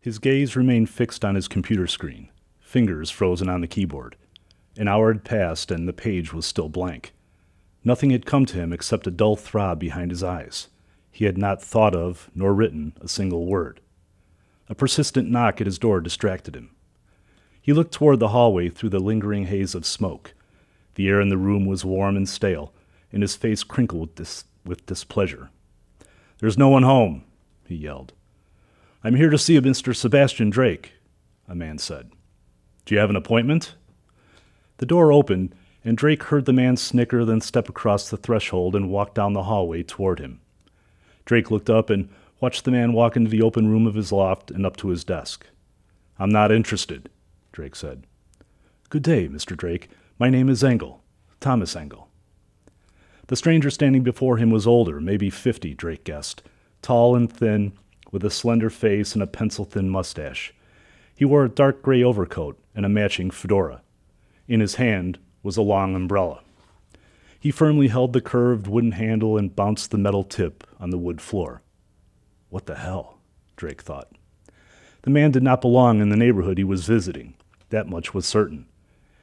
His gaze remained fixed on his computer screen, fingers frozen on the keyboard. An hour had passed, and the page was still blank. Nothing had come to him except a dull throb behind his eyes. He had not thought of, nor written, a single word. A persistent knock at his door distracted him. He looked toward the hallway through the lingering haze of smoke. The air in the room was warm and stale, and his face crinkled with displeasure. "There's no one home," he yelled. "I'm here to see Mr. Sebastian Drake," a man said. "Do you have an appointment?" The door opened, and Drake heard the man snicker, then step across the threshold and walk down the hallway toward him. Drake looked up and watched the man walk into the open room of his loft and up to his desk. "I'm not interested," Drake said. "Good day, Mr. Drake. My name is Engel, Thomas Engel." The stranger standing before him was older, maybe 50, Drake guessed, tall and thin, with a slender face and a pencil-thin mustache. He wore a dark gray overcoat and a matching fedora. In his hand was a long umbrella. He firmly held the curved wooden handle and bounced the metal tip on the wood floor. What the hell? Drake thought. The man did not belong in the neighborhood he was visiting. That much was certain.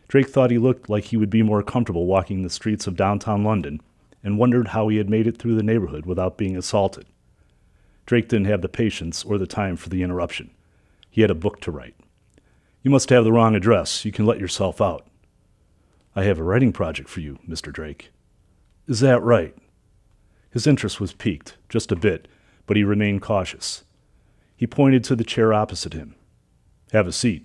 Drake thought he looked like he would be more comfortable walking the streets of downtown London, and wondered how he had made it through the neighborhood without being assaulted. Drake didn't have the patience or the time for the interruption. He had a book to write. "You must have the wrong address. You can let yourself out." "I have a writing project for you, Mr. Drake." "Is that right?" His interest was piqued, just a bit, but he remained cautious. He pointed to the chair opposite him. "Have a seat."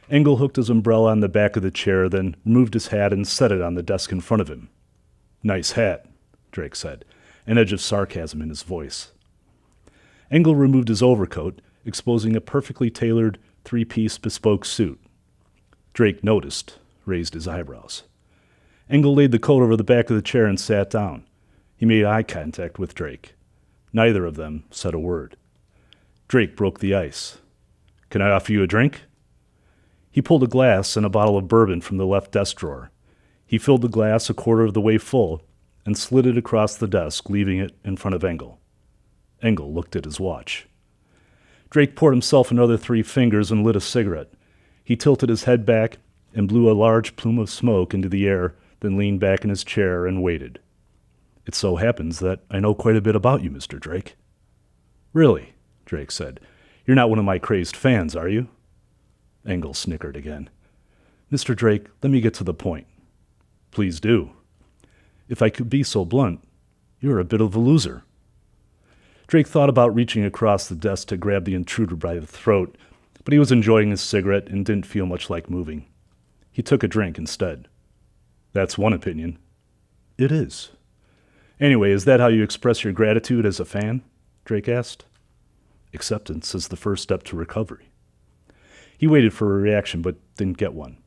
Engel hooked his umbrella on the back of the chair, then removed his hat and set it on the desk in front of him. "Nice hat," Drake said, an edge of sarcasm in his voice. Engel removed his overcoat, exposing a perfectly tailored three-piece bespoke suit. Drake noticed, raised his eyebrows. Engel laid the coat over the back of the chair and sat down. He made eye contact with Drake. Neither of them said a word. Drake broke the ice. "Can I offer you a drink?" He pulled a glass and a bottle of bourbon from the left desk drawer. He filled the glass a quarter of the way full and slid it across the desk, leaving it in front of Engel. Engel looked at his watch. Drake poured himself another 3 fingers and lit a cigarette. He tilted his head back and blew a large plume of smoke into the air, then leaned back in his chair and waited. "It so happens that I know quite a bit about you, Mr. Drake." "Really?" Drake said. "You're not one of my crazed fans, are you?" Engel snickered again. "Mr. Drake, let me get to the point." "Please do." "If I could be so blunt, you're a bit of a loser." Drake thought about reaching across the desk to grab the intruder by the throat, but he was enjoying his cigarette and didn't feel much like moving. He took a drink instead. "That's one opinion." "It is." "Anyway, is that how you express your gratitude as a fan?" Drake asked. "Acceptance is the first step to recovery." He waited for a reaction, but didn't get one.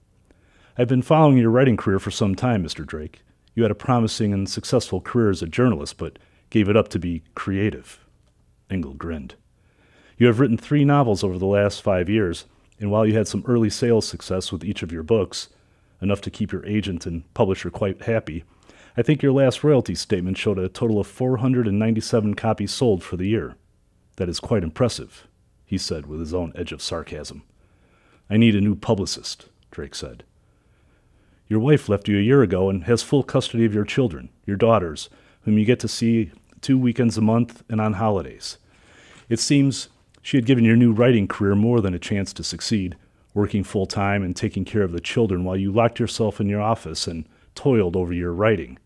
"I've been following your writing career for some time, Mr. Drake. You had a promising and successful career as a journalist, but gave it up to be creative." Engel grinned. "You have written 3 novels over the last 5 years, and while you had some early sales success with each of your books, enough to keep your agent and publisher quite happy, I think your last royalty statement showed a total of 497 copies sold for the year. That is quite impressive," he said with his own edge of sarcasm. "I need a new publicist," Drake said. "Your wife left you a year ago and has full custody of your children, your daughters, whom you get to see 2 weekends a month and on holidays. It seems she had given your new writing career more than a chance to succeed, working full-time and taking care of the children while you locked yourself in your office and toiled over your writing,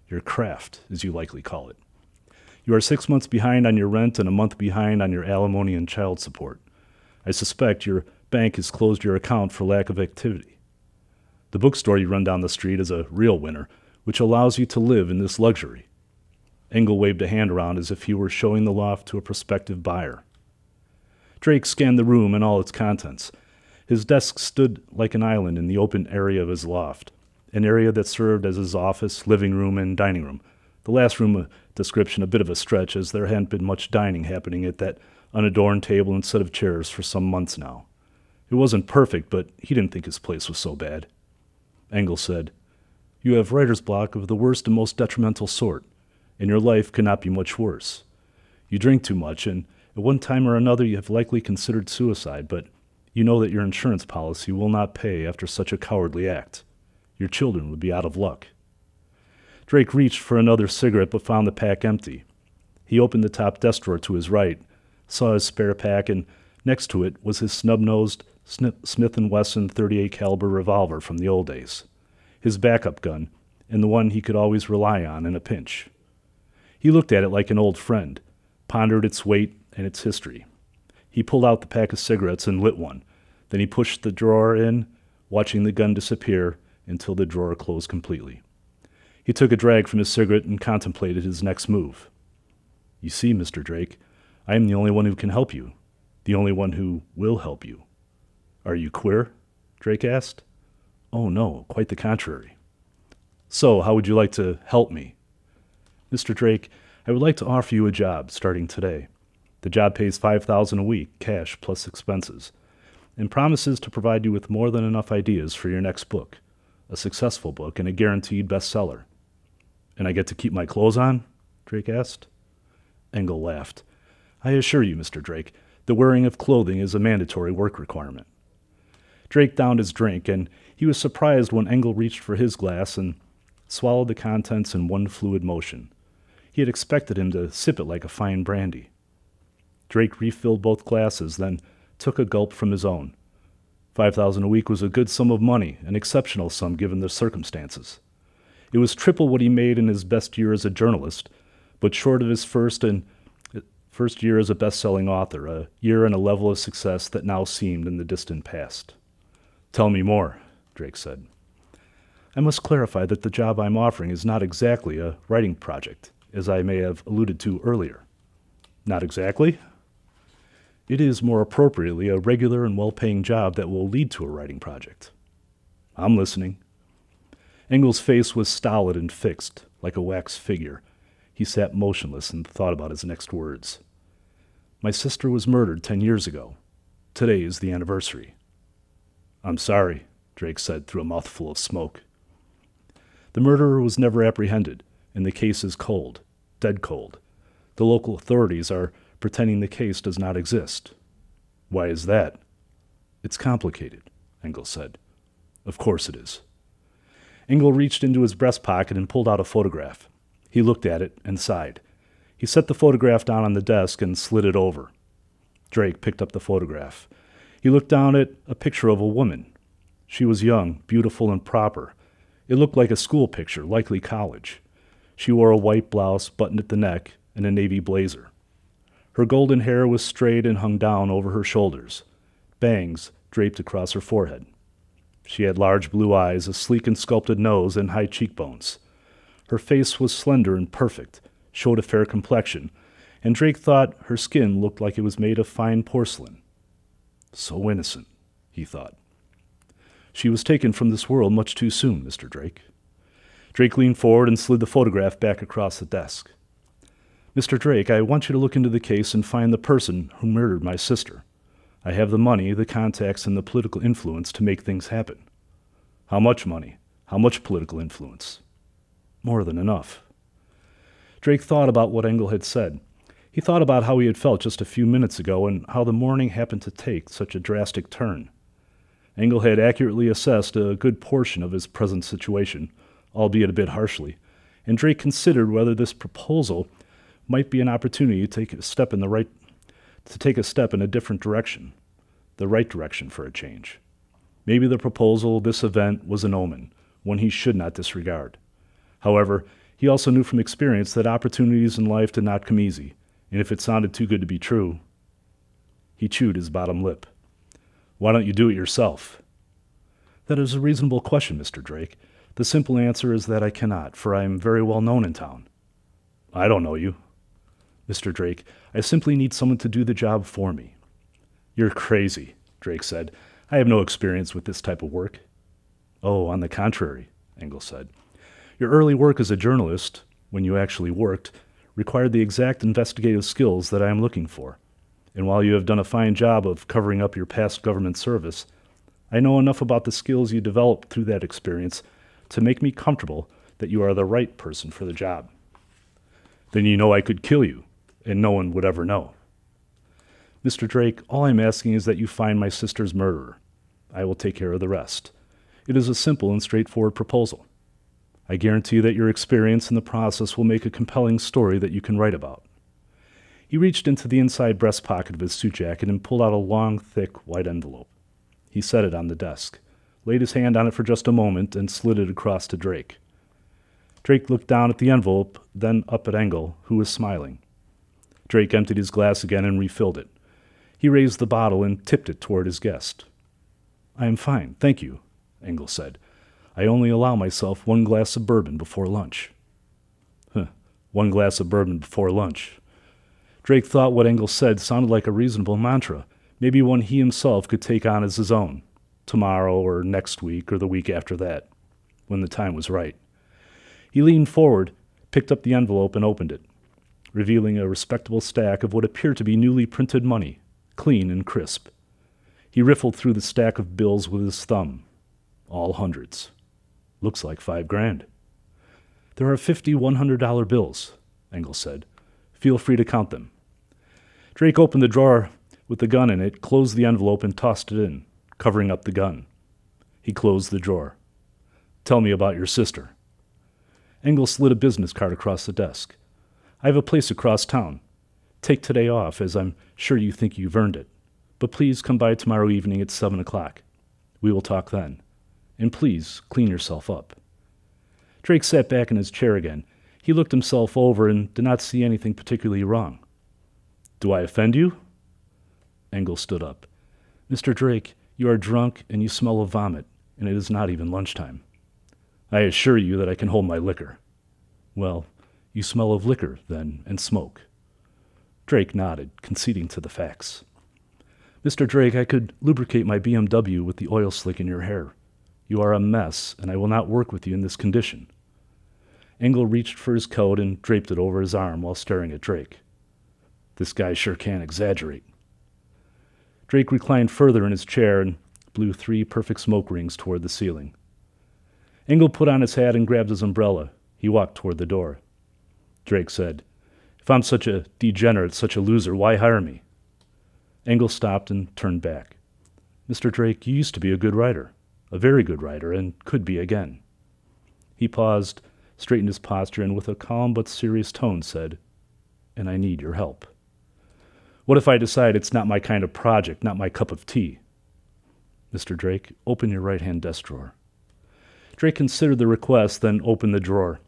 your craft, as you likely call it. You are 6 months behind on your rent and a month behind on your alimony and child support. I suspect your bank has closed your account for lack of activity. The bookstore you run down the street is a real winner, which allows you to live in this luxury." Engel waved a hand around as if he were showing the loft to a prospective buyer. Drake scanned the room and all its contents. His desk stood like an island in the open area of his loft, an area that served as his office, living room, and dining room. The last room description a bit of a stretch, as there hadn't been much dining happening at that unadorned table and set of chairs for some months now. It wasn't perfect, but he didn't think his place was so bad. Engel said, "You have writer's block of the worst and most detrimental sort, and your life cannot be much worse. You drink too much, and At one time or another you have likely considered suicide, but you know that your insurance policy will not pay after such a cowardly act. Your children would be out of luck. Drake reached for another cigarette but found the pack empty. He opened the top desk drawer to his right, saw his spare pack, and next to it was his snub-nosed Smith & Wesson .38 caliber revolver from the old days, his backup gun, and the one he could always rely on in a pinch. He looked at it like an old friend, pondered its weight and its history. He pulled out the pack of cigarettes and lit one. Then he pushed the drawer in, watching the gun disappear until the drawer closed completely. He took a drag from his cigarette and contemplated his next move. You see, Mr. Drake, I am the only one who can help you, the only one who will help you. Are you queer? Drake asked. Oh, no, quite the contrary. So, how would you like to help me? Mr. Drake, I would like to offer you a job starting today. The job pays $5,000 a week, cash plus expenses, and promises to provide you with more than enough ideas for your next book, a successful book and a guaranteed bestseller. And I get to keep my clothes on? Drake asked. Engel laughed. I assure you, Mr. Drake, the wearing of clothing is a mandatory work requirement. Drake downed his drink, and he was surprised when Engel reached for his glass and swallowed the contents in one fluid motion. He had expected him to sip it like a fine brandy. Drake refilled both glasses, then took a gulp from his own. $5,000 a week was a good sum of money, an exceptional sum given the circumstances. It was triple what he made in his best year as a journalist, but short of his first year as a best-selling author, a year and a level of success that now seemed in the distant past. Tell me more, Drake said. I must clarify that the job I'm offering is not exactly a writing project, as I may have alluded to earlier. Not exactly? It is more appropriately a regular and well-paying job that will lead to a writing project. I'm listening. Engel's face was stolid and fixed, like a wax figure. He sat motionless and thought about his next words. My sister was murdered 10 years ago. Today is the anniversary. I'm sorry, Drake said through a mouthful of smoke. The murderer was never apprehended, and the case is cold, dead cold. The local authorities are pretending the case does not exist. Why is that? It's complicated, Engel said. Of course it is. Engel reached into his breast pocket and pulled out a photograph. He looked at it and sighed. He set the photograph down on the desk and slid it over. Drake picked up the photograph. He looked down at a picture of a woman. She was young, beautiful, and proper. It looked like a school picture, likely college. She wore a white blouse buttoned at the neck and a navy blazer. Her golden hair was straight and hung down over her shoulders. Bangs draped across her forehead. She had large blue eyes, a sleek and sculpted nose, and high cheekbones. Her face was slender and perfect, showed a fair complexion, and Drake thought her skin looked like it was made of fine porcelain. So innocent, he thought. She was taken from this world much too soon, Mr. Drake. Drake leaned forward and slid the photograph back across the desk. Mr. Drake, I want you to look into the case and find the person who murdered my sister. I have the money, the contacts, and the political influence to make things happen. How much money? How much political influence? More than enough. Drake thought about what Engel had said. He thought about how he had felt just a few minutes ago and how the morning happened to take such a drastic turn. Engel had accurately assessed a good portion of his present situation, albeit a bit harshly, and Drake considered whether this proposal might be an opportunity to take a step in a different direction, the right direction for a change. Maybe the proposal, this event, was an omen, one he should not disregard. However, he also knew from experience that opportunities in life did not come easy, and if it sounded too good to be true, he chewed his bottom lip. Why don't you do it yourself? That is a reasonable question, Mr. Drake. The simple answer is that I cannot, for I am very well known in town. I don't know you. Mr. Drake, I simply need someone to do the job for me. You're crazy, Drake said. I have no experience with this type of work. Oh, on the contrary, Engel said. Your early work as a journalist, when you actually worked, required the exact investigative skills that I am looking for. And while you have done a fine job of covering up your past government service, I know enough about the skills you developed through that experience to make me comfortable that you are the right person for the job. Then you know I could kill you, and no one would ever know. Mr. Drake, all I'm asking is that you find my sister's murderer. I will take care of the rest. It is a simple and straightforward proposal. I guarantee that your experience in the process will make a compelling story that you can write about." He reached into the inside breast pocket of his suit jacket and pulled out a long, thick, white envelope. He set it on the desk, laid his hand on it for just a moment, and slid it across to Drake. Drake looked down at the envelope, then up at Engel, who was smiling. Drake emptied his glass again and refilled it. He raised the bottle and tipped it toward his guest. "I am fine, thank you," Engel said. "I only allow myself 1 glass of bourbon before lunch." 1 glass of bourbon before lunch. Drake thought what Engel said sounded like a reasonable mantra, maybe one he himself could take on as his own, tomorrow or next week or the week after that, when the time was right. He leaned forward, picked up the envelope, and opened it, revealing a respectable stack of what appeared to be newly printed money, clean and crisp. He riffled through the stack of bills with his thumb. All hundreds. "Looks like $5,000. "There are 50 $100 bills," Engel said. "Feel free to count them." Drake opened the drawer with the gun in it, closed the envelope, and tossed it in, covering up the gun. He closed the drawer. "Tell me about your sister." Engel slid a business card across the desk. "I have a place across town. Take today off, as I'm sure you think you've earned it. But please come by tomorrow evening at 7 o'clock. We will talk then. And please clean yourself up." Drake sat back in his chair again. He looked himself over and did not see anything particularly wrong. "Do I offend you?" Engel stood up. "Mr. Drake, you are drunk and you smell of vomit, and it is not even lunchtime. I assure you that I can hold my liquor." "Well, you smell of liquor, then, and smoke." Drake nodded, conceding to the facts. "Mr. Drake, I could lubricate my BMW with the oil slick in your hair. You are a mess, and I will not work with you in this condition." Engel reached for his coat and draped it over his arm while staring at Drake. "This guy sure can exaggerate." Drake reclined further in his chair and blew 3 perfect smoke rings toward the ceiling. Engel put on his hat and grabbed his umbrella. He walked toward the door. Drake said, "If I'm such a degenerate, such a loser, why hire me?" Engel stopped and turned back. "Mr. Drake, you used to be a good writer, a very good writer, and could be again." He paused, straightened his posture, and with a calm but serious tone said, "And I need your help." "What if I decide it's not my kind of project, not my cup of tea?" "Mr. Drake, open your right-hand desk drawer." Drake considered the request, then opened the drawer.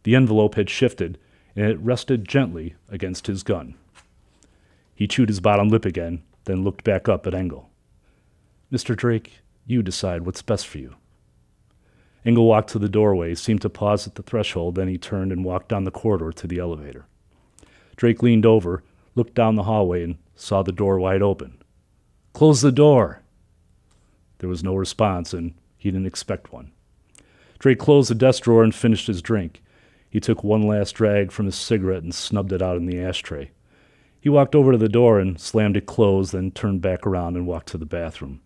The envelope had shifted, and it rested gently against his gun. He chewed his bottom lip again, then looked back up at Engel. "Mr. Drake, you decide what's best for you." Engel walked to the doorway, seemed to pause at the threshold, then he turned and walked down the corridor to the elevator. Drake leaned over, looked down the hallway, and saw the door wide open. "Close the door!" There was no response, and he didn't expect one. Drake closed the desk drawer and finished his drink. He took one last drag from his cigarette and snubbed it out in the ashtray. He walked over to the door and slammed it closed, then turned back around and walked to the bathroom.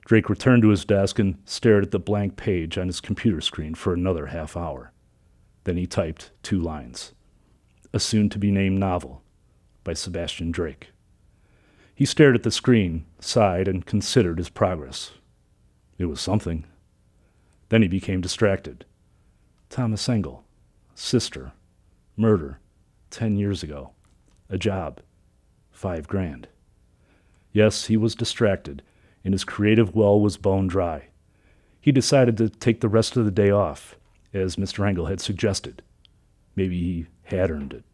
Drake returned to his desk and stared at the blank page on his computer screen for another half hour. Then he typed 2 lines. "A soon-to-be-named novel," by Sebastian Drake. He stared at the screen, sighed, and considered his progress. It was something. Then he became distracted. Thomas Engel, sister, murder, 10 years ago, a job, $5,000. Yes, he was distracted, and his creative well was bone dry. He decided to take the rest of the day off, as Mr. Engel had suggested. Maybe he had earned it.